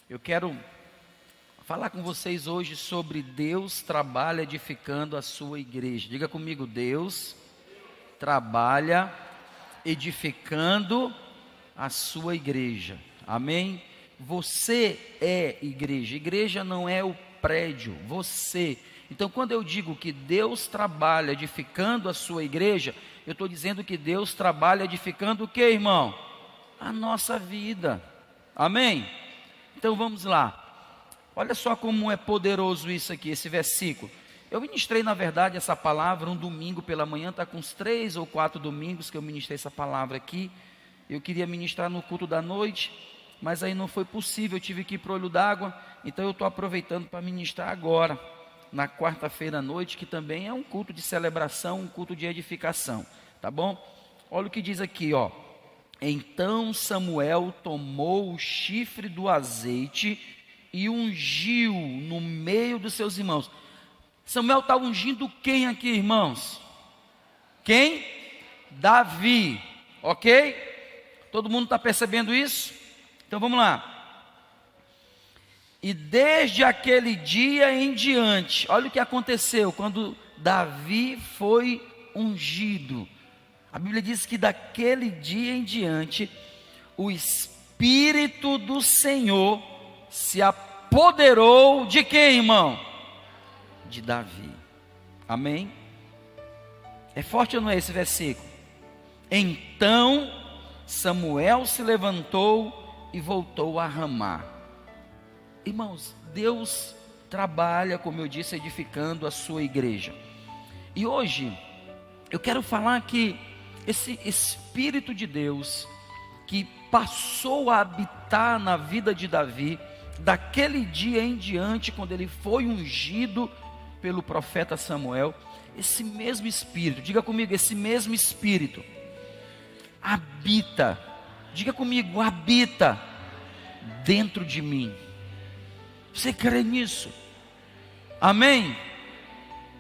Eu quero falar com vocês hoje sobre Deus trabalha edificando a sua igreja. Diga comigo, Deus trabalha edificando a sua igreja. Amém? Você é igreja. Igreja não é o prédio, você. Então, quando eu digo que Deus trabalha edificando a sua igreja, eu estou dizendo que Deus trabalha edificando o que, irmão? A nossa vida. Amém? Então vamos lá. Olha só como é poderoso isso aqui, esse versículo. Eu ministrei, na verdade, essa palavra um domingo pela manhã. Está com uns 3 ou 4 domingos que eu ministrei essa palavra aqui. Eu queria ministrar no culto da noite, mas aí não foi possível, eu tive que ir para o olho d'água. Então eu estou aproveitando para ministrar agora, na quarta-feira à noite, que também é um culto de celebração, um culto de edificação. Tá bom? Olha o que diz aqui, ó. Então Samuel tomou o chifre do azeite e ungiu no meio dos seus irmãos. Samuel está ungindo quem aqui, irmãos? Quem? Davi, ok? Todo mundo está percebendo isso? Então vamos lá. E desde aquele dia em diante, olha o que aconteceu quando Davi foi ungido. A Bíblia diz que daquele dia em diante, o Espírito do Senhor se apoderou de quem, irmão? De Davi. Amém? É forte ou não é esse versículo? Então Samuel se levantou e voltou a Ramá. Irmãos, Deus trabalha, como eu disse, edificando a sua igreja. E hoje eu quero falar que esse Espírito de Deus que passou a habitar na vida de Davi, daquele dia em diante, quando ele foi ungido pelo profeta Samuel, esse mesmo Espírito, diga comigo, esse mesmo Espírito habita, diga comigo, habita dentro de mim. Você crê nisso? Amém?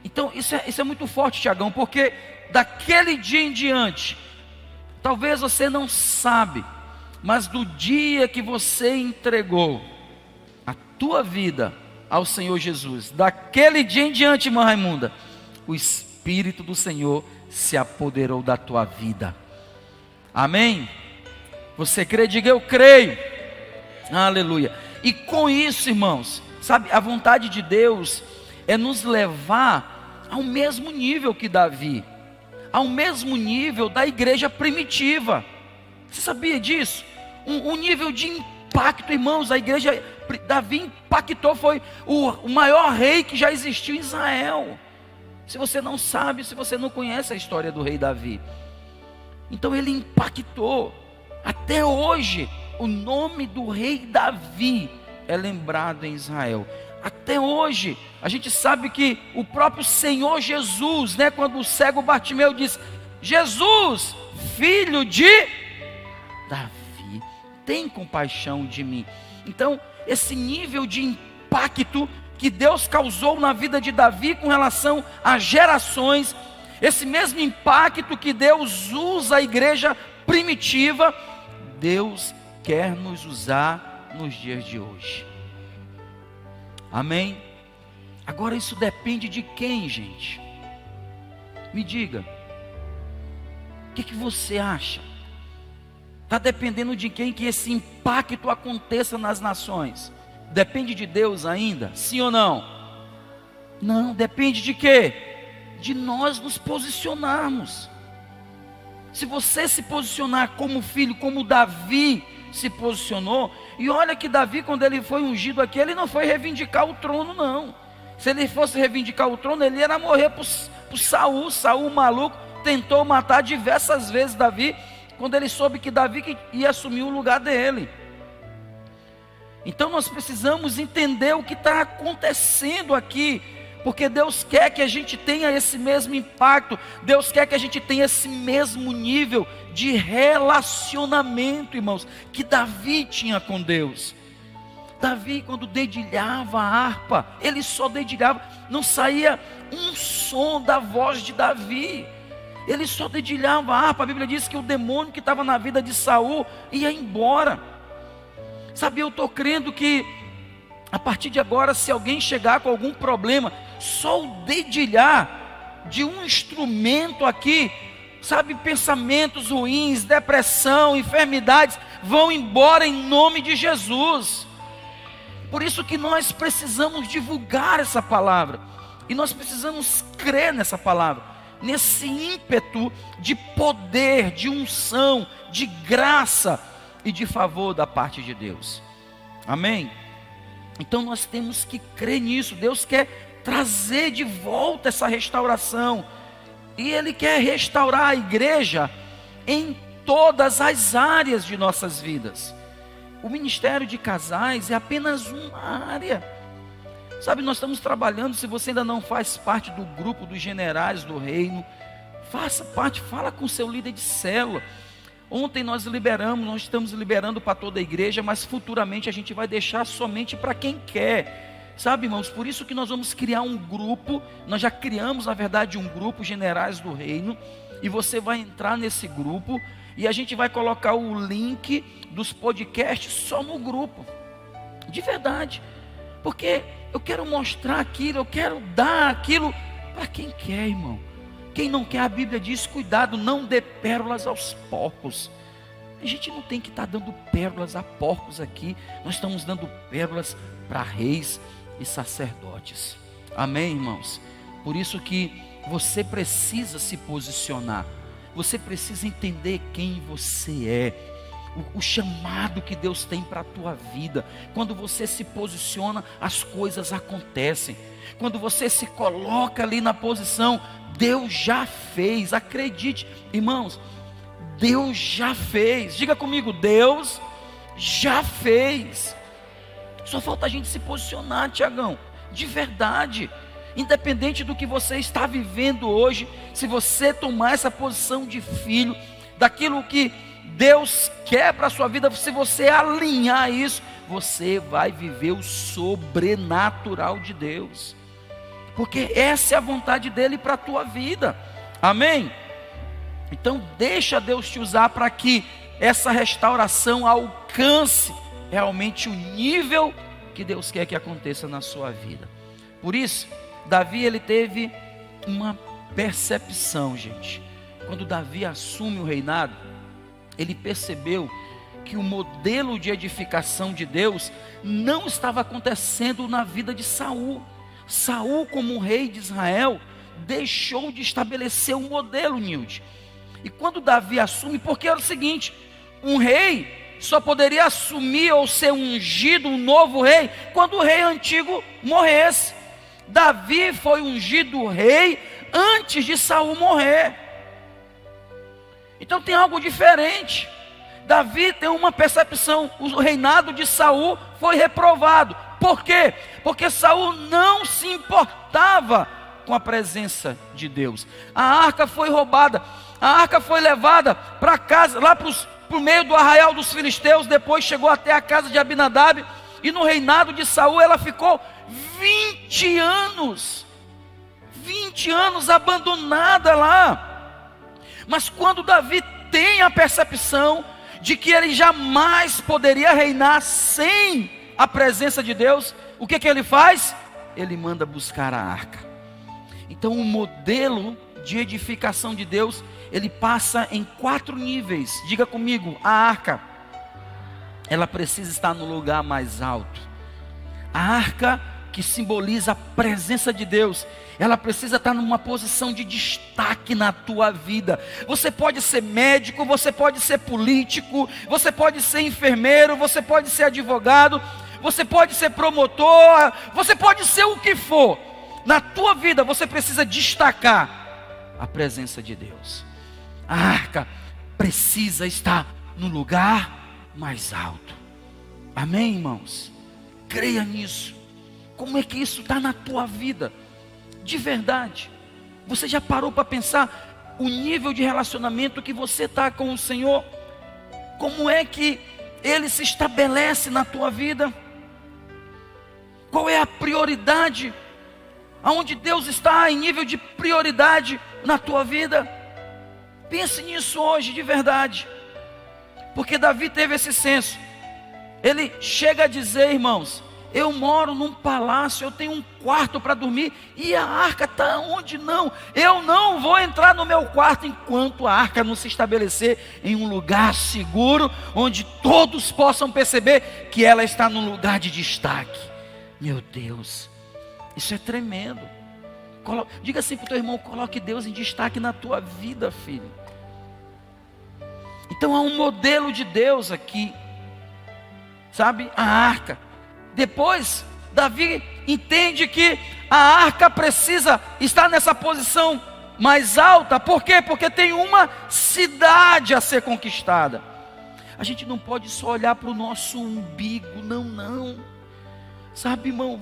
Então isso é muito forte, Tiagão, porque daquele dia em diante, talvez você não sabe, mas do dia que você entregou a tua vida ao Senhor Jesus, daquele dia em diante, irmã Raimunda, o Espírito do Senhor se apoderou da tua vida. Amém? Você crê? Diga eu creio. Aleluia. E com isso, irmãos, sabe, a vontade de Deus é nos levar ao mesmo nível que Davi, ao mesmo nível da igreja primitiva. Você sabia disso? Um nível de impacto, irmãos. A igreja, Davi impactou, foi o maior rei que já existiu em Israel. Se você não sabe, se você não conhece a história do rei Davi, então ele impactou. Até hoje, o nome do rei Davi é lembrado em Israel. Até hoje, a gente sabe que o próprio Senhor Jesus, né, quando o cego Bartimeu diz: Jesus, filho de Davi, tem compaixão de mim. Então, esse nível de impacto que Deus causou na vida de Davi com relação a gerações, esse mesmo impacto que Deus usa a igreja primitiva, Deus quer nos usar nos dias de hoje. Amém? Agora isso depende de quem, gente? Me diga. O que você acha? Está dependendo de quem que esse impacto aconteça nas nações? Depende de Deus ainda? Sim ou não? Não, depende de quê? De nós nos posicionarmos. Se você se posicionar como filho, como Davi se posicionou, e olha que Davi, quando ele foi ungido aqui, ele não foi reivindicar o trono, não. Se ele fosse reivindicar o trono, ele ia morrer por Saul. Saul maluco tentou matar diversas vezes Davi, quando ele soube que Davi ia assumir o lugar dele. Então nós precisamos entender o que está acontecendo aqui, porque Deus quer que a gente tenha esse mesmo impacto, Deus quer que a gente tenha esse mesmo nível de relacionamento, irmãos, que Davi tinha com Deus. Davi, quando dedilhava a harpa, ele só dedilhava, não saía um som da voz de Davi, ele só dedilhava a harpa. A Bíblia diz que o demônio que estava na vida de Saul ia embora. Sabe, eu estou crendo que a partir de agora, se alguém chegar com algum problema, só o dedilhar de um instrumento aqui, sabe, pensamentos ruins, depressão, enfermidades, vão embora em nome de Jesus. Por isso que nós precisamos divulgar essa palavra, e nós precisamos crer nessa palavra, nesse ímpeto de poder, de unção, de graça e de favor da parte de Deus. Amém? Então nós temos que crer nisso. Deus quer trazer de volta essa restauração, e Ele quer restaurar a igreja em todas as áreas de nossas vidas. O ministério de casais é apenas uma área. Sabe, nós estamos trabalhando. Se você ainda não faz parte do grupo dos generais do reino, faça parte, fala com o seu líder de célula. Ontem nós estamos liberando para toda a igreja, mas futuramente a gente vai deixar somente para quem quer. Sabe, irmãos, por isso que nós vamos criar um grupo. Nós já criamos, na verdade, um grupo, Generais do Reino, e você vai entrar nesse grupo, e a gente vai colocar o link dos podcasts só no grupo, de verdade, porque eu quero mostrar aquilo, eu quero dar aquilo para quem quer, irmão. Quem não quer, a Bíblia diz: cuidado, não dê pérolas aos porcos. A gente não tem que estar dando pérolas a porcos aqui. Nós estamos dando pérolas para reis e sacerdotes. Amém, irmãos? Por isso que você precisa se posicionar. Você precisa entender quem você é, o chamado que Deus tem para a tua vida. Quando você se posiciona, as coisas acontecem. Quando você se coloca ali na posição, Deus já fez. Acredite, irmãos, Deus já fez. Diga comigo: Deus já fez. Só falta a gente se posicionar, Tiagão, de verdade. Independente do que você está vivendo hoje, se você tomar essa posição de filho, daquilo que Deus quer para a sua vida, se você alinhar isso, você vai viver o sobrenatural de Deus, porque essa é a vontade dEle para a tua vida. Amém? Então deixa Deus te usar para que essa restauração alcance realmente o nível que Deus quer que aconteça na sua vida. Por isso, Davi, ele teve uma percepção, gente. Quando Davi assume o reinado, ele percebeu que o modelo de edificação de Deus não estava acontecendo na vida de Saul. Saul, como rei de Israel, deixou de estabelecer um modelo, Nilde. E quando Davi assume, porque era o seguinte: um rei só poderia assumir ou ser ungido, um novo rei, quando o rei antigo morresse. Davi foi ungido rei antes de Saul morrer. Então tem algo diferente. Davi tem uma percepção: o reinado de Saul foi reprovado. Por quê? Porque Saul não se importava com a presença de Deus. A arca foi roubada, a arca foi levada para casa, lá para o meio do arraial dos filisteus. Depois chegou até a casa de Abinadab, e no reinado de Saul ela ficou 20 anos abandonada lá. Mas quando Davi tem a percepção de que ele jamais poderia reinar sem a presença de Deus, o que ele faz? Ele manda buscar a arca. Então o modelo de edificação de Deus, ele passa em 4 níveis. Diga comigo: a arca, ela precisa estar no lugar mais alto. A arca, que simboliza a presença de Deus, ela precisa estar numa posição de destaque na tua vida. Você pode ser médico, você pode ser político, você pode ser enfermeiro, você pode ser advogado, você pode ser promotor, você pode ser o que for. Na tua vida você precisa destacar a presença de Deus. A arca precisa estar no lugar mais alto. Amém, irmãos? Creia nisso. Como é que isso está na tua vida? De verdade. Você já parou para pensar o nível de relacionamento que você está com o Senhor? Como é que Ele se estabelece na tua vida? Qual é a prioridade? Aonde Deus está em nível de prioridade na tua vida? Pense nisso hoje, de verdade. Porque Davi teve esse senso. ele chega a dizer, irmãos, eu moro num palácio, eu tenho um quarto para dormir, e a arca está onde? Não, eu não vou entrar no meu quarto enquanto a arca não se estabelecer em um lugar seguro, onde todos possam perceber que ela está num lugar de destaque. Meu Deus, isso é tremendo. Diga assim para o teu irmão, coloque Deus em destaque na tua vida, filho. Então há um modelo de Deus aqui, sabe, a arca. Depois, Davi entende que a arca precisa estar nessa posição mais alta. Por quê? Porque tem uma cidade a ser conquistada. A gente não pode só olhar para o nosso umbigo, não. Sabe, irmão,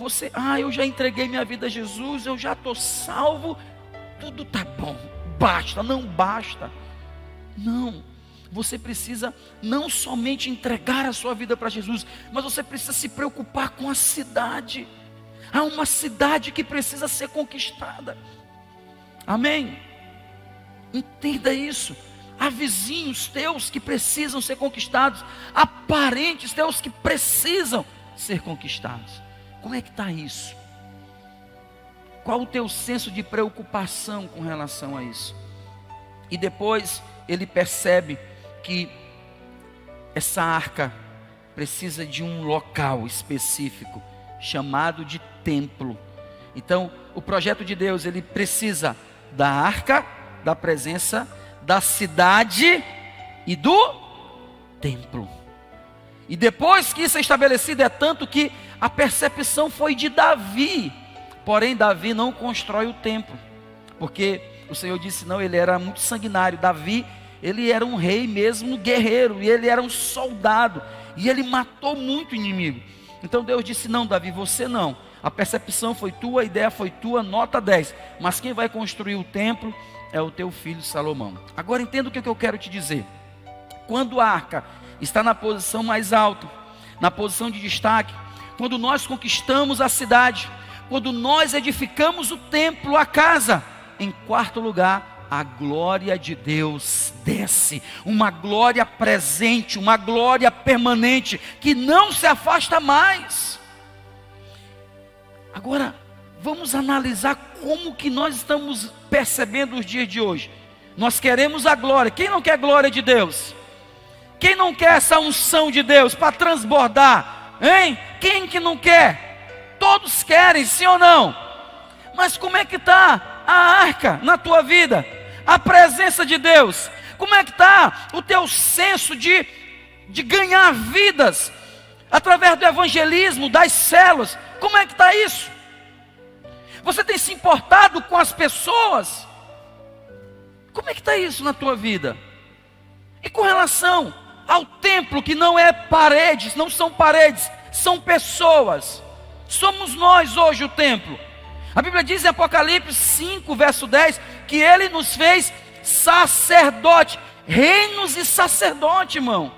eu já entreguei minha vida a Jesus, eu já estou salvo, tudo está bom, não basta. Não. Você precisa não somente entregar a sua vida para Jesus, mas você precisa se preocupar com a cidade. Há uma cidade que precisa ser conquistada. Amém? Entenda isso. Há vizinhos teus que precisam ser conquistados. Há parentes teus que precisam ser conquistados. Como é que está isso? Qual o teu senso de preocupação com relação a isso? E depois ele percebe que essa arca precisa de um local específico, chamado de templo. Então, o projeto de Deus, ele precisa da arca, da presença, da cidade e do templo. E depois que isso é estabelecido, é tanto que a percepção foi de Davi. Porém, Davi não constrói o templo, porque o Senhor disse, não, ele era muito sanguinário. Davi, ele era um rei mesmo, um guerreiro, e ele era um soldado, e ele matou muito inimigo. Então Deus disse, não, Davi, você não. A percepção foi tua, a ideia foi tua, nota 10. Mas quem vai construir o templo é o teu filho Salomão. Agora entenda o que eu quero te dizer. Quando a arca está na posição mais alta, na posição de destaque, quando nós conquistamos a cidade, quando nós edificamos o templo, a casa, em quarto lugar, a glória de Deus desce, uma glória presente, uma glória permanente, que não se afasta mais. Agora, vamos analisar como que nós estamos percebendo os dias de hoje. Nós queremos a glória. Quem não quer a glória de Deus? Quem não quer essa unção de Deus para transbordar? Hein? Quem que não quer? Todos querem, sim ou não? Mas como é que está a arca na tua vida? A presença de Deus? Como é que está o teu senso de ganhar vidas através do evangelismo, das células? Como é que está isso? Você tem se importado com as pessoas? Como é que está isso na tua vida? E com relação ao templo, que não é paredes, não são paredes, são pessoas. Somos nós hoje o templo. A Bíblia diz em Apocalipse 5, verso 10, que Ele nos fez sacerdote, reinos e sacerdote, irmão.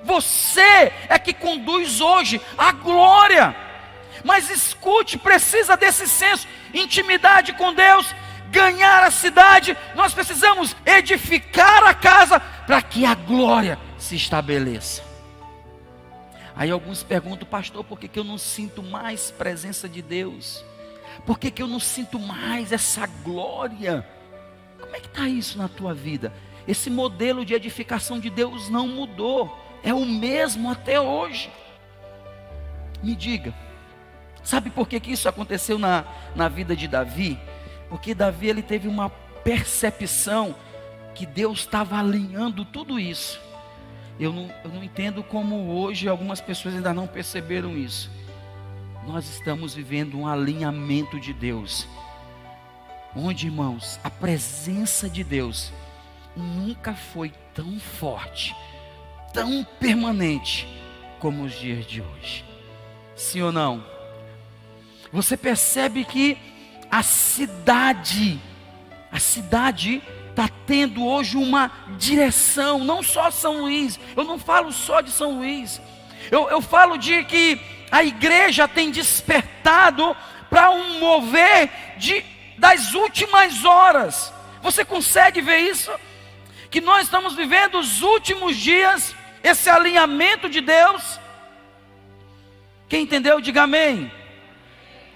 Você é que conduz hoje a glória. Mas escute, precisa desse senso, intimidade com Deus, ganhar a cidade. Nós precisamos edificar a casa para que a glória se estabeleça. Aí alguns perguntam, pastor, por que eu não sinto mais presença de Deus? Por que eu não sinto mais essa glória? Como é que está isso na tua vida? Esse modelo de edificação de Deus não mudou, é o mesmo até hoje. Me diga, sabe por que isso aconteceu na vida de Davi? Porque Davi, ele teve uma percepção que Deus estava alinhando tudo isso. Eu não entendo como hoje algumas pessoas ainda não perceberam isso. Nós estamos vivendo um alinhamento de Deus, onde, irmãos, a presença de Deus nunca foi tão forte, tão permanente como os dias de hoje. Sim ou não? Você percebe que a cidade está tendo hoje uma direção, não só São Luís. Eu não falo só de São Luís, eu falo de que a igreja tem despertado para um mover das últimas horas. Você consegue ver isso? Que nós estamos vivendo os últimos dias, esse alinhamento de Deus. Quem entendeu, diga amém.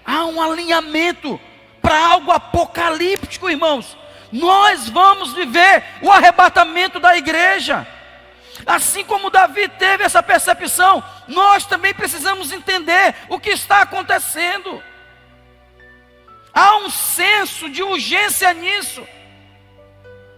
Há um alinhamento para algo apocalíptico, irmãos. Nós vamos viver o arrebatamento da igreja. Assim como Davi teve essa percepção, nós também precisamos entender o que está acontecendo. Há um senso de urgência nisso,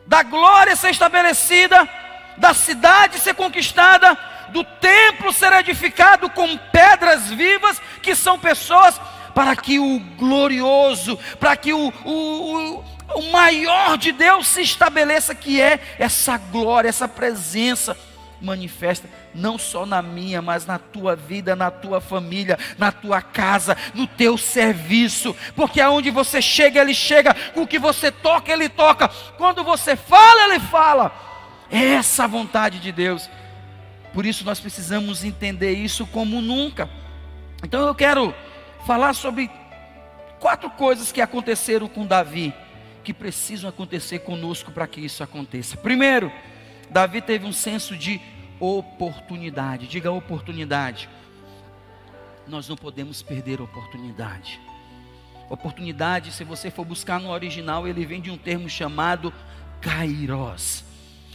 da glória ser estabelecida, da cidade ser conquistada, do templo ser edificado com pedras vivas, que são pessoas, para que o glorioso, para que o maior de Deus se estabeleça, que é essa glória, essa presença manifesta, não só na minha, mas na tua vida, na tua família, na tua casa, no teu serviço, porque aonde você chega, Ele chega, com o que você toca, Ele toca, quando você fala, Ele fala. É essa a vontade de Deus. Por isso nós precisamos entender isso como nunca. Então eu quero falar sobre 4 coisas que aconteceram com Davi, que precisam acontecer conosco para que isso aconteça. Primeiro, Davi teve um senso de oportunidade. Diga oportunidade. Nós não podemos perder oportunidade. Oportunidade, se você for buscar no original, ele vem de um termo chamado kairos.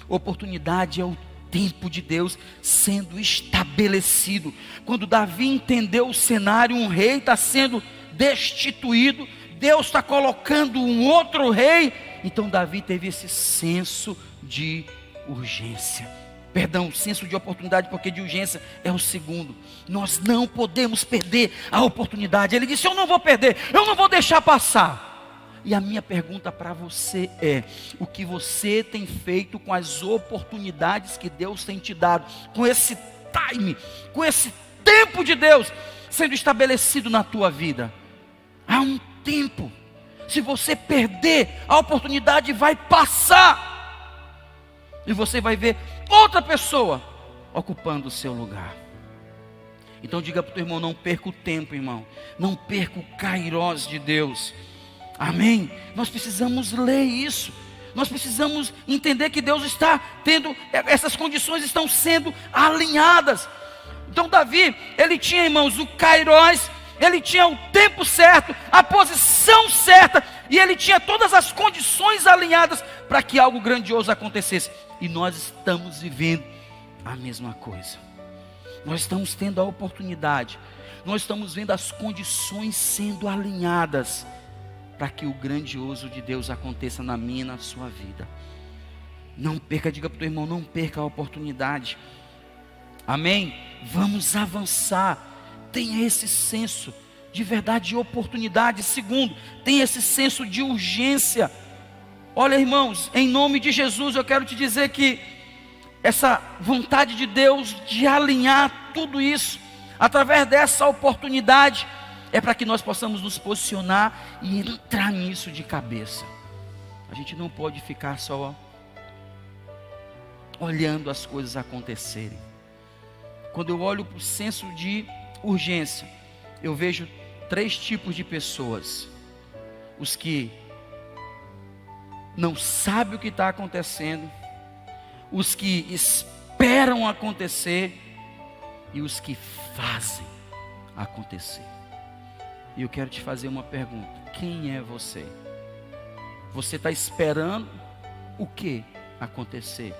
Oportunidade é o tempo de Deus sendo estabelecido. Quando Davi entendeu o cenário, um rei está sendo destituído, Deus está colocando um outro rei. Então Davi teve esse senso de urgência. Perdão, senso de oportunidade, porque de urgência é o segundo. Nós não podemos perder a oportunidade. Ele disse: eu não vou perder, eu não vou deixar passar. E a minha pergunta para você é: o que você tem feito com as oportunidades que Deus tem te dado, com esse time, com esse tempo de Deus sendo estabelecido na tua vida? Há um tempo. Se você perder, a oportunidade vai passar, e você vai ver outra pessoa ocupando o seu lugar. Então diga para o teu irmão: não perca o tempo, irmão. Não perca o kairos de Deus. Amém? Nós precisamos ler isso. Nós precisamos entender que Deus está tendo, essas condições estão sendo alinhadas. Então Davi, ele tinha, irmãos, o kairos, ele tinha o tempo certo, a posição certa, e ele tinha todas as condições alinhadas para que algo grandioso acontecesse. E nós estamos vivendo a mesma coisa. Nós estamos tendo a oportunidade, nós estamos vendo as condições sendo alinhadas para que o grandioso de Deus aconteça na minha e na sua vida. Não perca, diga para o teu irmão: não perca a oportunidade. Amém? Vamos avançar. Tenha esse senso de verdade, de oportunidade. Segundo, tenha esse senso de urgência. Olha, irmãos, em nome de Jesus, eu quero te dizer que essa vontade de Deus de alinhar tudo isso, através dessa oportunidade, é para que nós possamos nos posicionar e entrar nisso de cabeça. A gente não pode ficar só olhando as coisas acontecerem. Quando eu olho para o senso de urgência, eu vejo 3 tipos de pessoas: os que não sabem o que está acontecendo, os que esperam acontecer e os que fazem acontecer. E eu quero te fazer uma pergunta: quem é você? Você está esperando o que acontecer?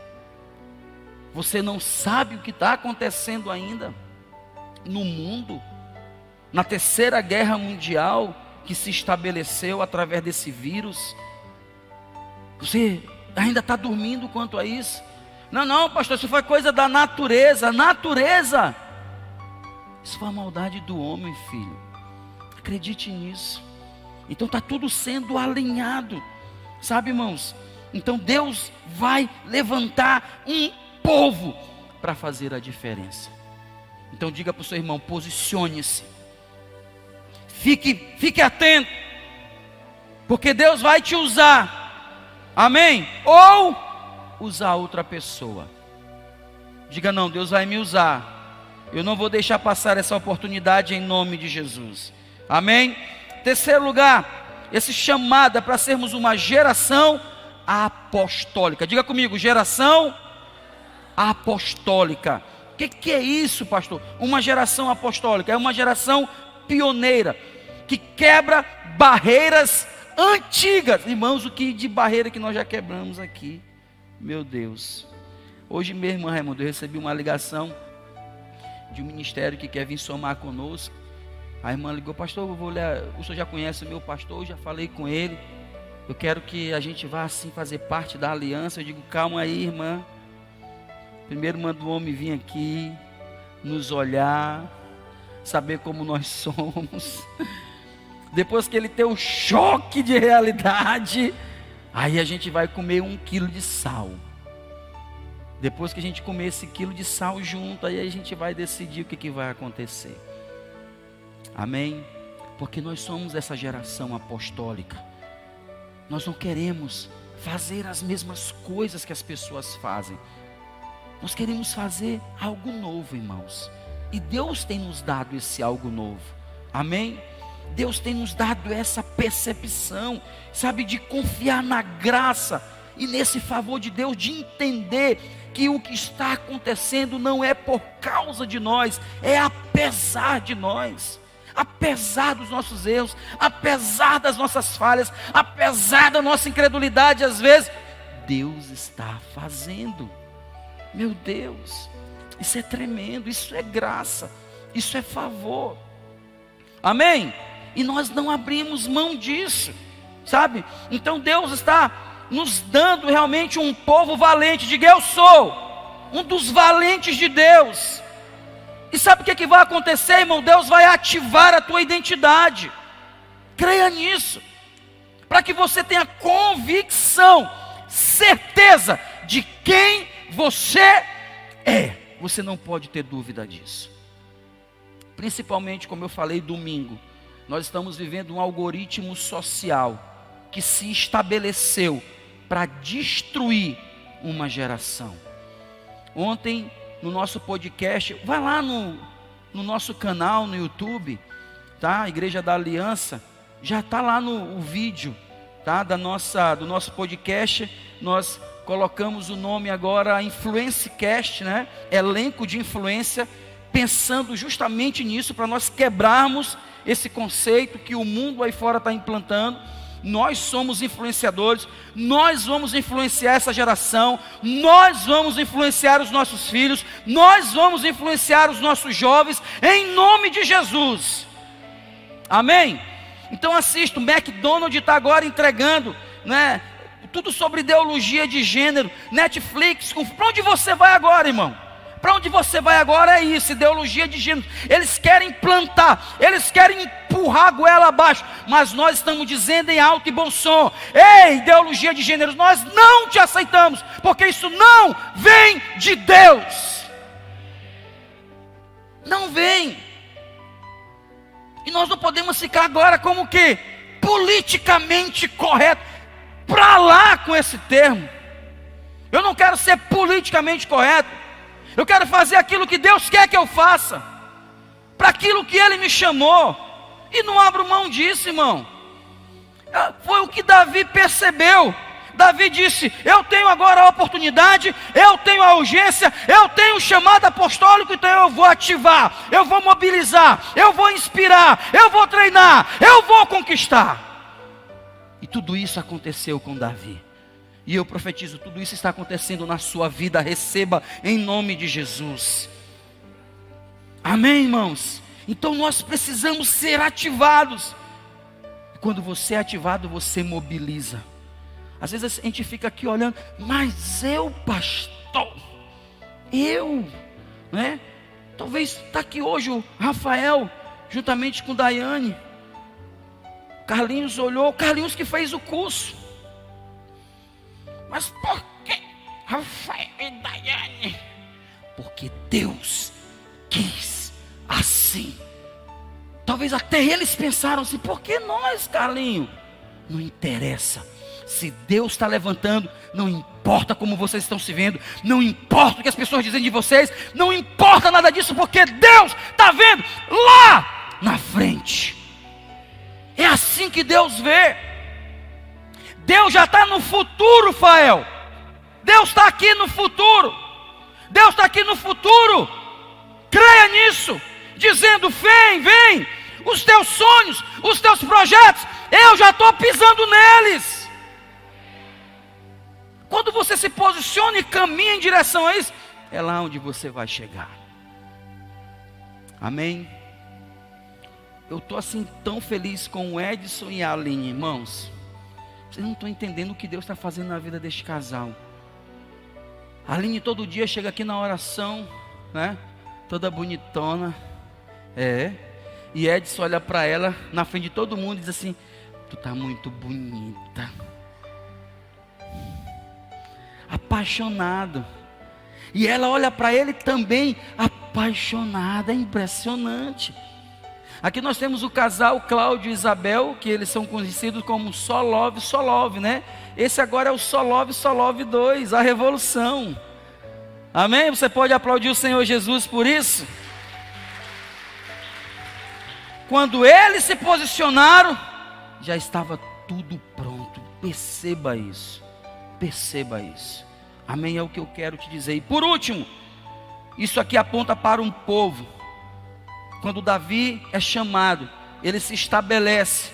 Você não sabe o que está acontecendo ainda no mundo, na 3ª guerra mundial que se estabeleceu através desse vírus? Você ainda está dormindo quanto a isso? Não, pastor, isso foi coisa da natureza. Natureza? Isso foi a maldade do homem, filho. Acredite nisso. Então está tudo sendo alinhado, sabe, irmãos? Então Deus vai levantar um povo para fazer a diferença. Então diga para o seu irmão: posicione-se, fique atento, porque Deus vai te usar, amém? Ou usar outra pessoa. Diga: não, Deus vai me usar, eu não vou deixar passar essa oportunidade em nome de Jesus, amém? Terceiro lugar, esse chamado é para sermos uma geração apostólica. Diga comigo: geração apostólica. O que é isso, pastor? Uma geração apostólica, é uma geração pioneira, que quebra barreiras antigas. Irmãos, o que de barreira que nós já quebramos aqui, meu Deus. Hoje mesmo, irmã Raimundo, eu recebi uma ligação de um ministério que quer vir somar conosco. A irmã ligou: pastor, eu vou ler, o senhor já conhece o meu pastor, eu já falei com ele, eu quero que a gente vá assim fazer parte da aliança. Eu digo: calma aí, irmã, primeiro manda o homem vir aqui, nos olhar, saber como nós somos. Depois que ele tem o choque de realidade, aí a gente vai comer 1 quilo de sal. Depois que a gente comer esse quilo de sal junto, aí a gente vai decidir o que vai acontecer. Amém? Porque nós somos essa geração apostólica. Nós não queremos fazer as mesmas coisas que as pessoas fazem. Nós queremos fazer algo novo, irmãos. E Deus tem nos dado esse algo novo. Amém? Deus tem nos dado essa percepção, sabe, de confiar na graça e nesse favor de Deus, de entender que o que está acontecendo não é por causa de nós, é apesar de nós. Apesar dos nossos erros, apesar das nossas falhas, apesar da nossa incredulidade, às vezes, Deus está fazendo. Meu Deus, isso é tremendo, isso é graça, isso é favor. Amém? E nós não abrimos mão disso, sabe? Então Deus está nos dando realmente um povo valente. Diga: eu sou um dos valentes de Deus. E sabe o que vai acontecer, irmão? Deus vai ativar a tua identidade. Creia nisso, para que você tenha convicção, certeza de quem você é. Você não pode ter dúvida disso. Principalmente, como eu falei domingo, nós estamos vivendo um algoritmo social que se estabeleceu para destruir uma geração. Ontem, no nosso podcast, vai lá no nosso canal no YouTube, tá? Igreja da Aliança, já está lá o vídeo, tá? Do nosso podcast. Nós colocamos o nome agora InfluenceCast, né? Elenco de influência, pensando justamente nisso, para nós quebrarmos esse conceito que o mundo aí fora está implantando. Nós somos influenciadores, nós vamos influenciar essa geração, nós vamos influenciar os nossos filhos, nós vamos influenciar os nossos jovens, em nome de Jesus. Amém? Então assista, o McDonald's está agora entregando, né, tudo sobre ideologia de gênero, Netflix. Para onde você vai agora, irmão? Para onde você vai agora é isso, ideologia de gênero. Eles querem plantar, eles querem empurrar a goela abaixo, mas nós estamos dizendo em alto e bom som: ei, ideologia de gênero, nós não te aceitamos, porque isso não vem de Deus. Não vem. E nós não podemos ficar agora como que politicamente correto. Para lá com esse termo. Eu não quero ser politicamente correto. Eu quero fazer aquilo que Deus quer que eu faça, para aquilo que Ele me chamou, e não abro mão disso, irmão. Foi o que Davi percebeu. Davi disse: eu tenho agora a oportunidade, eu tenho a urgência, eu tenho o chamado apostólico, então eu vou ativar, eu vou mobilizar, eu vou inspirar, eu vou treinar, eu vou conquistar. E tudo isso aconteceu com Davi. E eu profetizo, tudo isso está acontecendo na sua vida. Receba em nome de Jesus. Amém, irmãos? Então nós precisamos ser ativados. E quando você é ativado, você mobiliza. Às vezes a gente fica aqui olhando: mas eu, pastor, eu, né? Talvez está aqui hoje o Rafael, juntamente com Daiane. Carlinhos olhou, Carlinhos que fez o curso. Mas por que Rafael e Daiane? Porque Deus quis assim. Talvez até eles pensaram assim: por que nós, Carlinhos? Não interessa. Se Deus está levantando, não importa como vocês estão se vendo, não importa o que as pessoas dizem de vocês, não importa nada disso, porque Deus está vendo lá na frente. É assim que Deus vê. Deus já está no futuro, Fael. Deus está aqui no futuro. Deus está aqui no futuro. creia nisso, dizendo: vem, os teus sonhos, os teus projetos, eu já estou pisando neles. Quando você se posiciona e caminha em direção a isso, é lá onde você vai chegar. Amém? Eu estou assim tão feliz com o Edson e a Aline, irmãos. Vocês não estão entendendo o que Deus está fazendo na vida deste casal. A Aline todo dia chega aqui na oração, né? Toda bonitona. E Edson olha para ela na frente de todo mundo e diz assim: tu tá muito bonita. Apaixonado. E ela olha para ele também apaixonada. É impressionante. Aqui nós temos o casal Cláudio e Isabel, que eles são conhecidos como Só Love, né? Esse agora é o Só Love 2, a revolução. Amém? Você pode aplaudir o Senhor Jesus por isso? Quando eles se posicionaram, já estava tudo pronto. Perceba isso. Perceba isso. Amém? É o que eu quero te dizer. E por último, isso aqui aponta para um povo. Quando Davi é chamado, ele se estabelece,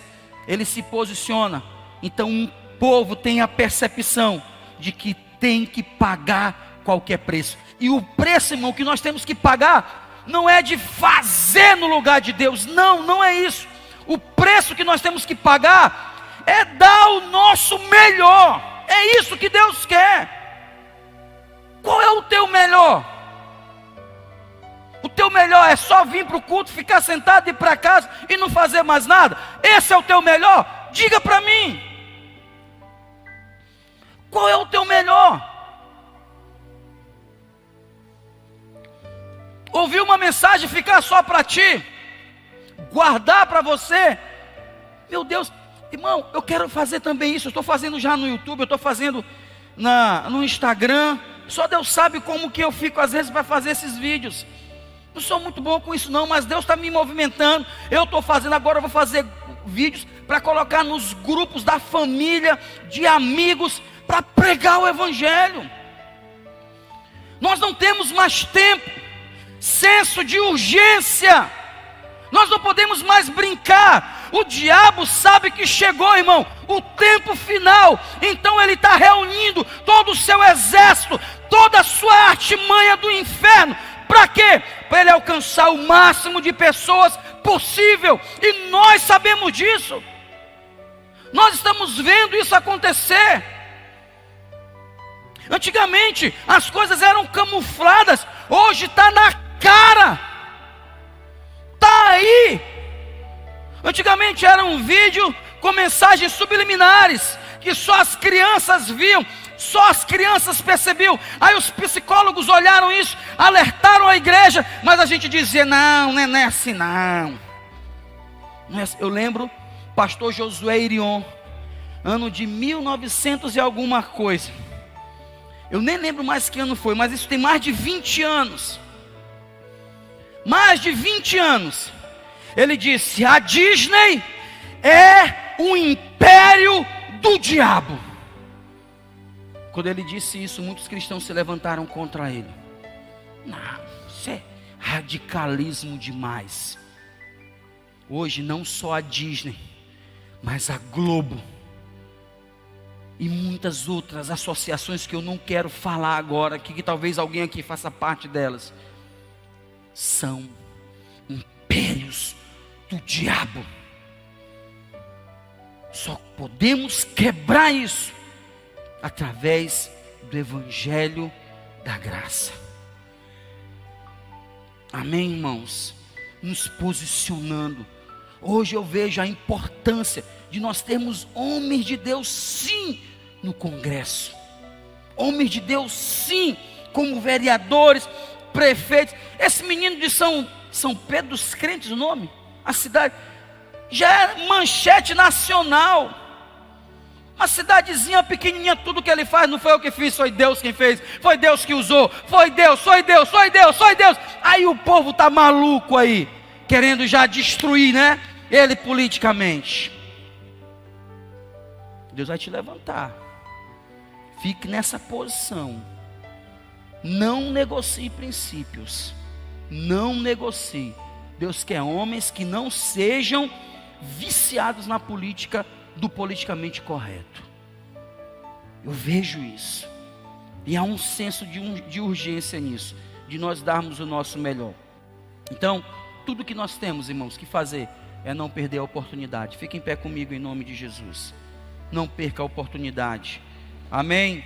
ele se posiciona. Então um povo tem a percepção de que tem que pagar qualquer preço. E o preço, irmão, que nós temos que pagar, não é de fazer no lugar de Deus. Não é isso. O preço que nós temos que pagar é dar o nosso melhor. É isso que Deus quer. Qual é o teu melhor? O teu melhor é só vir para o culto, ficar sentado e ir para casa e não fazer mais nada? Esse é o teu melhor? Diga para mim. Qual é o teu melhor? Ouvir uma mensagem e ficar só para ti? Guardar para você? Meu Deus, irmão, eu quero fazer também isso. Eu estou fazendo já no YouTube, eu estou fazendo no Instagram. Só Deus sabe como que eu fico às vezes para fazer esses vídeos. Não sou muito bom com isso não, mas Deus está me movimentando. Eu estou fazendo agora, eu vou fazer vídeos para colocar nos grupos da família, de amigos, para pregar o Evangelho. Nós não temos mais tempo, senso de urgência. Nós não podemos mais brincar. O diabo sabe que chegou, irmão, o tempo final. Então ele está reunindo todo o seu exército, toda a sua artimanha do inferno. Para quê? Para ele alcançar o máximo de pessoas possível. E nós sabemos disso. Nós estamos vendo isso acontecer. Antigamente as coisas eram camufladas. Hoje está na cara. Está aí. Antigamente era um vídeo com mensagens subliminares que só as crianças viam. Só as crianças percebiam. Aí os psicólogos olharam isso, alertaram a igreja, mas a gente dizia: não é assim não. Eu lembro, pastor Josué Irion, ano de 1900 e alguma coisa. Eu nem lembro mais que ano foi, mas isso tem mais de 20 anos. Mais de 20 anos. Ele disse: a Disney é o império do diabo. Quando ele disse isso, muitos cristãos se levantaram contra ele. Não, isso é radicalismo demais. Hoje não só a Disney, mas a Globo e muitas outras associações que eu não quero falar agora, que talvez alguém aqui faça parte delas, são impérios do diabo. Só podemos quebrar isso através do Evangelho da graça. Amém, irmãos? Nos posicionando. Hoje eu vejo a importância de nós termos homens de Deus, sim, no Congresso. Homens de Deus, sim, como vereadores, prefeitos. Esse menino de São Pedro dos Crentes, o nome, a cidade, já é manchete nacional. Uma cidadezinha pequenininha, tudo que ele faz, não foi eu que fiz, foi Deus quem fez, foi Deus que usou, foi Deus. Aí o povo está maluco aí, querendo já destruir, né, ele politicamente. Deus vai te levantar, fique nessa posição, não negocie princípios, não negocie. Deus quer homens que não sejam viciados na política do politicamente correto. Eu vejo isso. E há um senso de urgência nisso, de nós darmos o nosso melhor. Então, tudo que nós temos, irmãos, que fazer é não perder a oportunidade. Fique em pé comigo em nome de Jesus. Não perca a oportunidade. Amém.